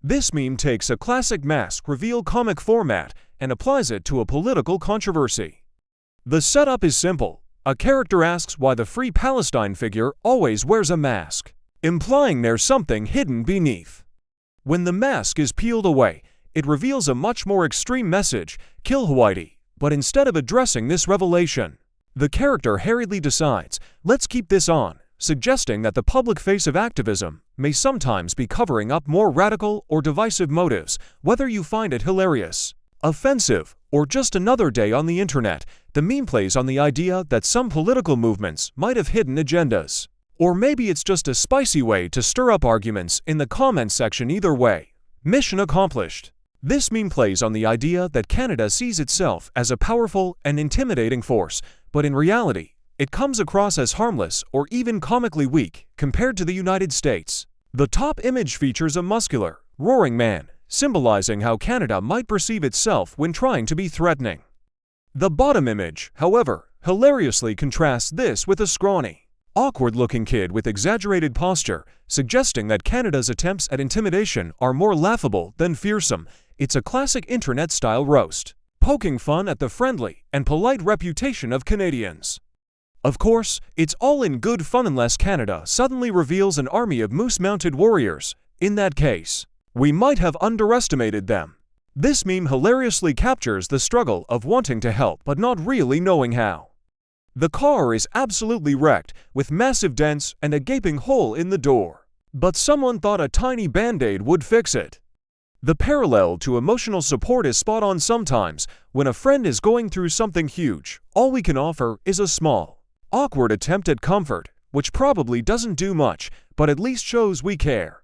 This meme takes a classic mask reveal comic format and applies it to a political controversy. The setup is simple. A character asks why the Free Palestine figure always wears a mask, implying there's something hidden beneath. When the mask is peeled away, it reveals a much more extreme message, "Kill Hawaii," but instead of addressing this revelation, the character hurriedly decides, "Let's keep this on," suggesting that the public face of activism may sometimes be covering up more radical or divisive motives. Whether you find it hilarious, offensive, or just another day on the internet, the meme plays on the idea that some political movements might have hidden agendas. Or maybe it's just a spicy way to stir up arguments in the comments section. Either way, mission accomplished. This meme plays on the idea that Canada sees itself as a powerful and intimidating force, but in reality, it comes across as harmless or even comically weak compared to the United States. The top image features a muscular, roaring man, symbolizing how Canada might perceive itself when trying to be threatening. The bottom image, however, hilariously contrasts this with a scrawny, awkward-looking kid with exaggerated posture, suggesting that Canada's attempts at intimidation are more laughable than fearsome. It's a classic internet-style roast, poking fun at the friendly and polite reputation of Canadians. Of course, it's all in good fun unless Canada suddenly reveals an army of moose-mounted warriors. In that case, we might have underestimated them. This meme hilariously captures the struggle of wanting to help but not really knowing how. The car is absolutely wrecked, with massive dents and a gaping hole in the door. But someone thought a tiny band-aid would fix it. The parallel to emotional support is spot on. Sometimes, when a friend is going through something huge, all we can offer is a small, awkward attempt at comfort, which probably doesn't do much, but at least shows we care.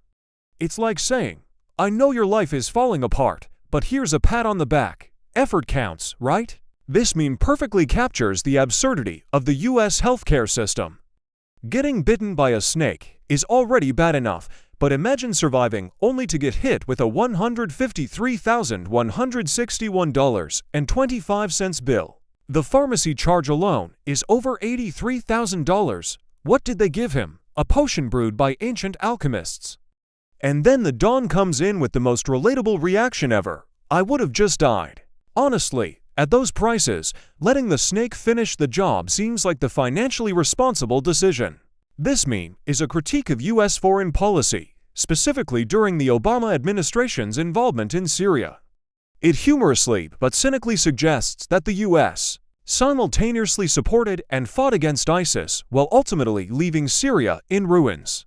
It's like saying, "I know your life is falling apart, but here's a pat on the back. Effort counts, right?" This meme perfectly captures the absurdity of the US healthcare system. Getting bitten by a snake is already bad enough, but imagine surviving only to get hit with a $153,161.25 bill. The pharmacy charge alone is over $83,000. What did they give him? A potion brewed by ancient alchemists. And then the Don comes in with the most relatable reaction ever. "I would have just died." Honestly, at those prices, letting the snake finish the job seems like the financially responsible decision. This meme is a critique of US foreign policy, specifically during the Obama administration's involvement in Syria. It humorously but cynically suggests that the US simultaneously supported and fought against ISIS while ultimately leaving Syria in ruins.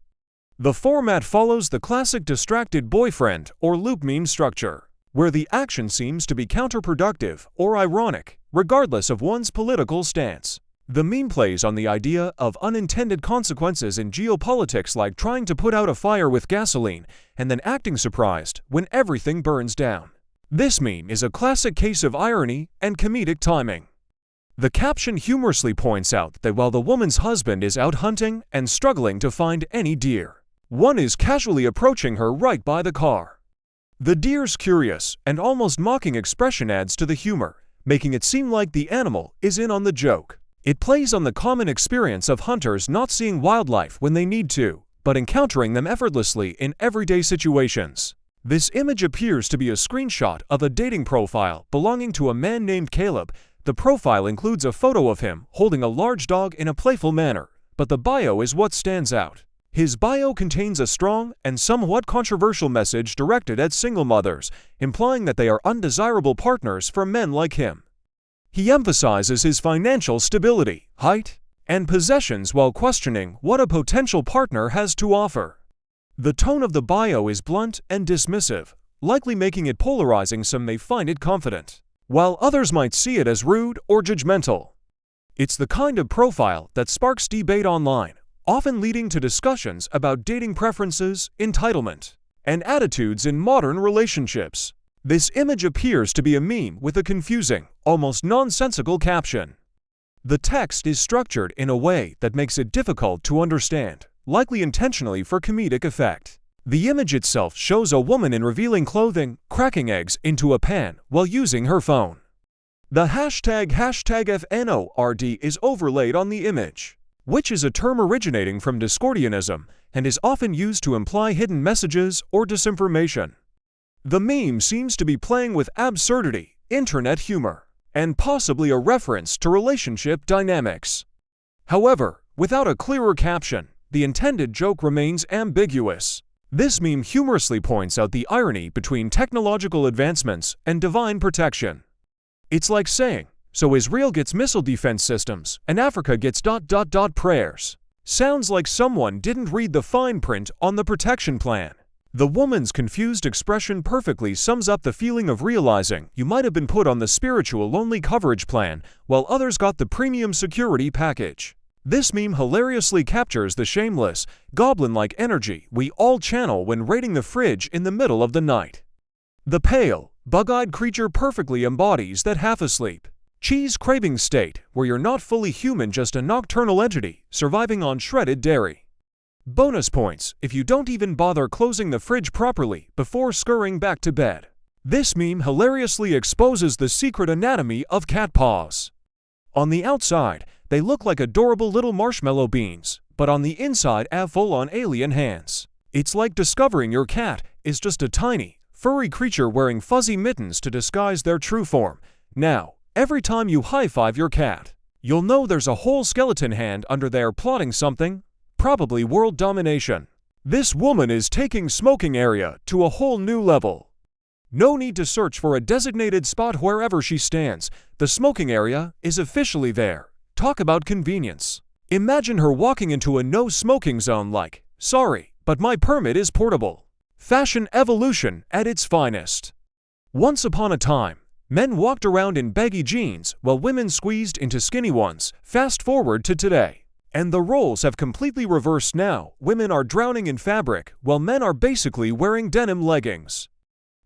The format follows the classic distracted boyfriend or loop meme structure, where the action seems to be counterproductive or ironic, regardless of one's political stance. The meme plays on the idea of unintended consequences in geopolitics, like trying to put out a fire with gasoline and then acting surprised when everything burns down. This meme is a classic case of irony and comedic timing. The caption humorously points out that while the woman's husband is out hunting and struggling to find any deer, one is casually approaching her right by the car. The deer's curious and almost mocking expression adds to the humor, making it seem like the animal is in on the joke. It plays on the common experience of hunters not seeing wildlife when they need to, but encountering them effortlessly in everyday situations. This image appears to be a screenshot of a dating profile belonging to a man named Caleb. The profile includes a photo of him holding a large dog in a playful manner, but the bio is what stands out. His bio contains a strong and somewhat controversial message directed at single mothers, implying that they are undesirable partners for men like him. He emphasizes his financial stability, height, and possessions while questioning what a potential partner has to offer. The tone of the bio is blunt and dismissive, likely making it polarizing. Some may find it confident, while others might see it as rude or judgmental. It's the kind of profile that sparks debate online, often leading to discussions about dating preferences, entitlement, and attitudes in modern relationships. This image appears to be a meme with a confusing, almost nonsensical caption. The text is structured in a way that makes it difficult to understand, likely intentionally for comedic effect. The image itself shows a woman in revealing clothing, cracking eggs into a pan while using her phone. The hashtag #FNORD is overlaid on the image, which is a term originating from Discordianism and is often used to imply hidden messages or disinformation. The meme seems to be playing with absurdity, internet humor, and possibly a reference to relationship dynamics. However, without a clearer caption, the intended joke remains ambiguous. This meme humorously points out the irony between technological advancements and divine protection. It's like saying, so Israel gets missile defense systems, and Africa gets ... prayers. Sounds like someone didn't read the fine print on the protection plan. The woman's confused expression perfectly sums up the feeling of realizing you might have been put on the spiritual-only coverage plan while others got the premium security package. This meme hilariously captures the shameless, goblin-like energy we all channel when raiding the fridge in the middle of the night. The pale, bug-eyed creature perfectly embodies that half-asleep, cheese-craving state where you're not fully human, just a nocturnal entity surviving on shredded dairy. Bonus points if you don't even bother closing the fridge properly before scurrying back to bed. This meme hilariously exposes the secret anatomy of cat paws. On the outside, they look like adorable little marshmallow beans, but on the inside have full-on alien hands. It's like discovering your cat is just a tiny, furry creature wearing fuzzy mittens to disguise their true form. Now, every time you high-five your cat, you'll know there's a whole skeleton hand under there plotting something, probably world domination. This woman is taking smoking area to a whole new level. No need to search for a designated spot wherever she stands. The smoking area is officially there. Talk about convenience. Imagine her walking into a no-smoking zone like, sorry, but my permit is portable. Fashion evolution at its finest. Once upon a time, men walked around in baggy jeans while women squeezed into skinny ones. Fast forward to today, and the roles have completely reversed now. Women are drowning in fabric while men are basically wearing denim leggings.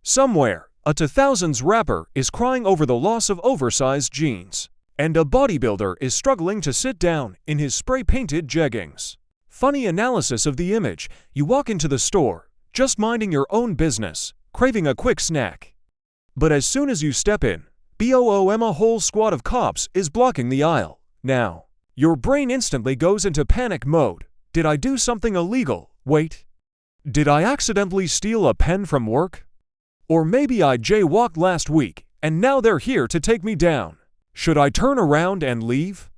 Somewhere, a 2000s rapper is crying over the loss of oversized jeans, and a bodybuilder is struggling to sit down in his spray-painted jeggings. Funny analysis of the image: you walk into the store, just minding your own business, craving a quick snack. But as soon as you step in, BOOM, a whole squad of cops is blocking the aisle. Now, your brain instantly goes into panic mode. Did I do something illegal? Wait. Did I accidentally steal a pen from work? Or maybe I jaywalked last week, and now they're here to take me down. Should I turn around and leave?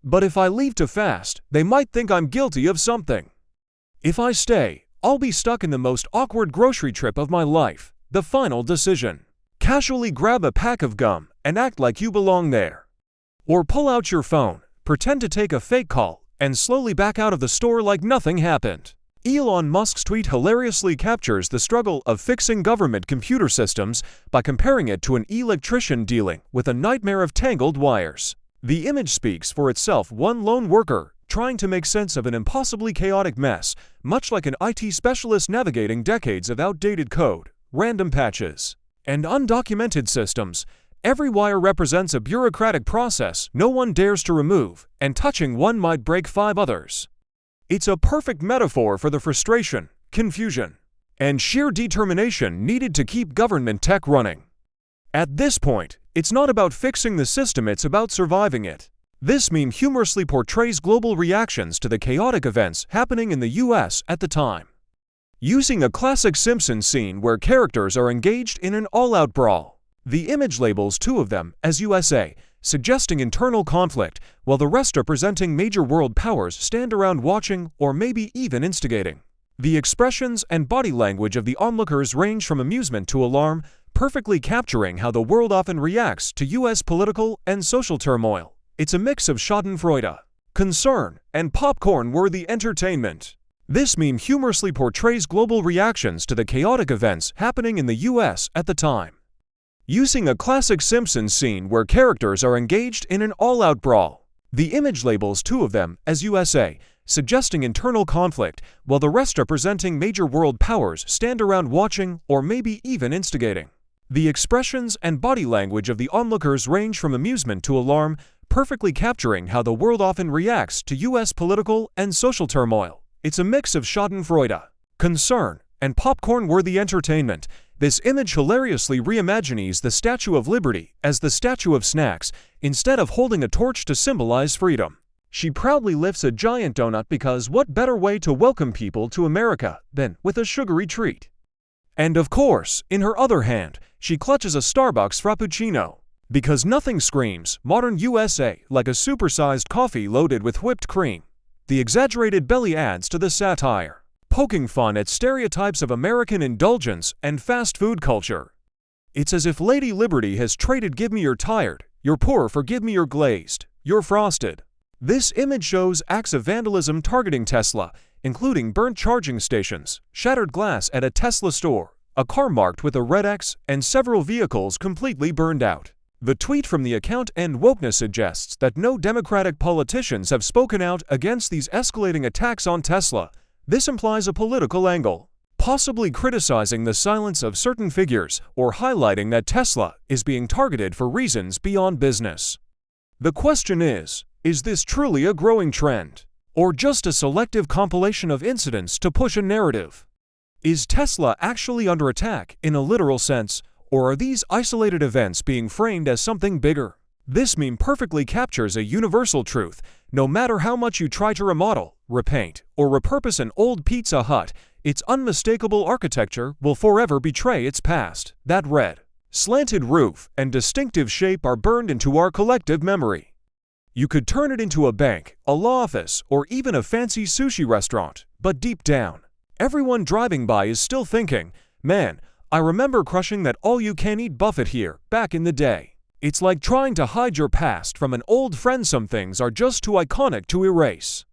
But if I leave too fast, they might think I'm guilty of something. If I stay, I'll be stuck in the most awkward grocery trip of my life. The final decision. Casually grab a pack of gum and act like you belong there. Or pull out your phone, pretend to take a fake call, and slowly back out of the store like nothing happened. Elon Musk's tweet hilariously captures the struggle of fixing government computer systems by comparing it to an electrician dealing with a nightmare of tangled wires. The image speaks for itself: one lone worker trying to make sense of an impossibly chaotic mess, much like an IT specialist navigating decades of outdated code, random patches, and undocumented systems. Every wire represents a bureaucratic process no one dares to remove, and touching one might break 5 others. It's a perfect metaphor for the frustration, confusion, and sheer determination needed to keep government tech running. At this point, it's not about fixing the system, it's about surviving it. This meme humorously portrays global reactions to the chaotic events happening in the US at the time. Using a classic Simpsons scene where characters are engaged in an all-out brawl, the image labels 2 of them as USA, suggesting internal conflict, while the rest representing major world powers stand around watching or maybe even instigating. The expressions and body language of the onlookers range from amusement to alarm, perfectly capturing how the world often reacts to US political and social turmoil. It's a mix of schadenfreude, concern, and popcorn-worthy entertainment. This meme humorously portrays global reactions to the chaotic events happening in the US at the time. Using a classic Simpsons scene where characters are engaged in an all-out brawl, the image labels 2 of them as USA, suggesting internal conflict, while the rest representing major world powers stand around watching or maybe even instigating. The expressions and body language of the onlookers range from amusement to alarm, perfectly capturing how the world often reacts to US political and social turmoil. It's a mix of schadenfreude, concern, and popcorn-worthy entertainment. This image hilariously reimagines the Statue of Liberty as the Statue of Snacks, instead of holding a torch to symbolize freedom. She proudly lifts a giant donut because what better way to welcome people to America than with a sugary treat? And of course, in her other hand, she clutches a Starbucks Frappuccino. Because nothing screams modern USA like a supersized coffee loaded with whipped cream. The exaggerated belly adds to the satire, poking fun at stereotypes of American indulgence and fast food culture. It's as if Lady Liberty has traded "give me your tired, your poor" for "give me your glazed, your frosted." This image shows acts of vandalism targeting Tesla, including burnt charging stations, shattered glass at a Tesla store, a car marked with a red X, and several vehicles completely burned out. The tweet from the account "End Wokeness" suggests that no Democratic politicians have spoken out against these escalating attacks on Tesla. This implies a political angle, possibly criticizing the silence of certain figures or highlighting that Tesla is being targeted for reasons beyond business. The question is this truly a growing trend, or just a selective compilation of incidents to push a narrative? Is Tesla actually under attack in a literal sense, or are these isolated events being framed as something bigger? This meme perfectly captures a universal truth. No matter how much you try to remodel, repaint, or repurpose an old Pizza Hut, its unmistakable architecture will forever betray its past. That red, slanted roof and distinctive shape are burned into our collective memory. You could turn it into a bank, a law office, or even a fancy sushi restaurant, but deep down, everyone driving by is still thinking, "Man, I remember crushing that all-you-can-eat buffet here back in the day." It's like trying to hide your past from an old friend. Some things are just too iconic to erase.